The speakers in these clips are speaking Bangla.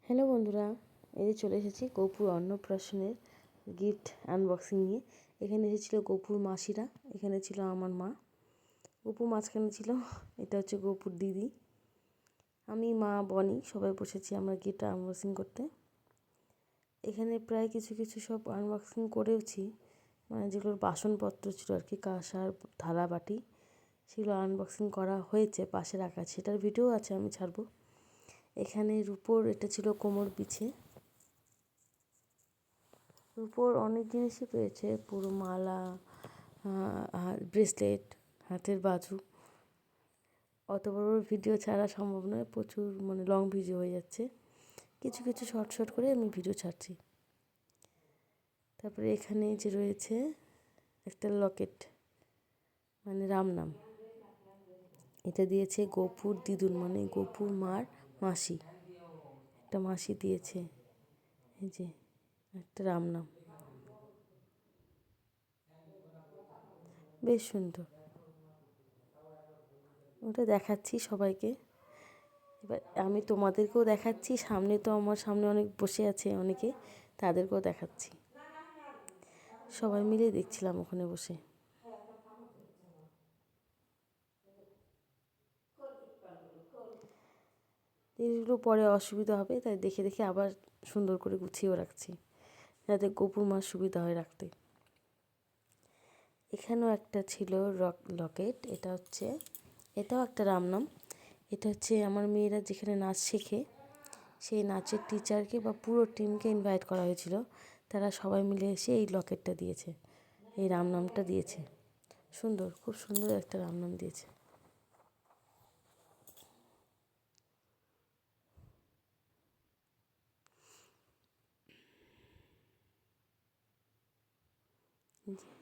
হ্যালো বন্ধুরা, এই যে চলে এসেছি গপুর অন্নপ্রাশনের গিফট আনবক্সিং নিয়ে। এখানে এসেছিলো গপুর মাসিরা, এখানে ছিল আমার মা, গপু মাঝখানে ছিল। এটা হচ্ছে গপুর দিদি, আমি, মা, বনি সবাই বসেছি আমরা গিফট আনবক্সিং করতে। এখানে প্রায় কিছু কিছু সব আনবক্সিং করেওছি, মানে যেগুলোর বাসনপত্র ছিল আর কি, কাঁসার থালা বাটি, সেগুলো আনবক্সিং করা হয়েছে, পাশে রাখা আছে, সেটার ভিডিও আছে, আমি ছাড়বো। এখানে রূপোর এটা ছিল কোমর পিছে, রূপোর অনেক জিনিসই পেয়েছে, পুরো মালা, ব্রেসলেট, হাতের বাজু। অত বড় ভিডিও ছাড়া সম্ভব নয়, প্রচুর মানে লং ভিডিও হয়ে যাচ্ছে, কিছু কিছু শর্ট শর্ট করে আমি ভিডিও ছাড়ছি। তারপরে এখানে যে রয়েছে একটা লকেট, মানে রাম নাম, এটা দিয়েছে গপুর দিদুন, মানে গপুর মার মাসি, একটা মাসি দিয়েছে। এই যে একটা রাম নাম, বেশ সুন্দর। ওটা দেখাচ্ছি সবাইকে, এবার আমি তোমাদেরকেও দেখাচ্ছি, সামনে তো আমার সামনে অনেক বসে আছে অনেকে, তাদেরকেও দেখাচ্ছি, সবাই মিলে দেখছিলাম ওখানে বসে। জিনিসগুলো পরে অসুবিধা হবে, তাই দেখে দেখে আবার সুন্দর করে গুছিয়েও রাখছি, যাতে গপুর মার সুবিধা হয় রাখতে। এখানেও একটা ছিল লকেট, এটাও একটা রামনাম। এটা হচ্ছে আমার মেয়েরা যেখানে নাচ শেখে, সেই নাচের টিচারকে বা পুরো টিমকে ইনভাইট করা হয়েছিল, তারা সবাই মিলে এসে এই লকেটটা দিয়েছে, এই রামনামটা দিয়েছে। সুন্দর, খুব সুন্দর একটা রামনাম দিয়েছে।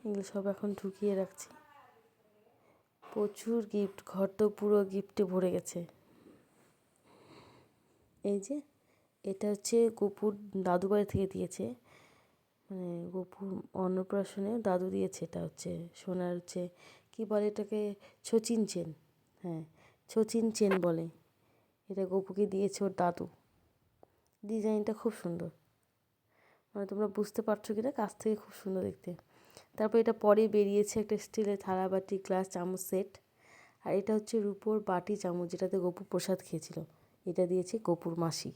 এগুলো সব এখন ঢুকিয়ে রাখছি। প্রচুর গিফট, ঘর তো পুরো গিফটে ভরে গেছে। এই যে এটা হচ্ছে গপুর দাদু বাড়ি থেকে দিয়েছে, মানে গপুর অন্নপ্রাশনে দাদু দিয়েছে। এটা হচ্ছে সোনার, হচ্ছে কী বলে এটাকে, ছচিন চেন, হ্যাঁ ছচিন চেন বলে। এটা গপুকে দিয়েছে ওর দাদু। ডিজাইনটা খুব সুন্দর, মানে তোমরা বুঝতে পারছো কি না, কাছ থেকে খুব সুন্দর দেখতে। তারপর এটা পরে বেরিয়েছে একটা স্টিলের থালা বাটি গ্লাস চামচ সেট, আর এটা হচ্ছে রূপোর বাটি চামচ, যেটাতে গপু প্রসাদ খেয়েছিল, এটা দিয়েছে গপুর মাসি।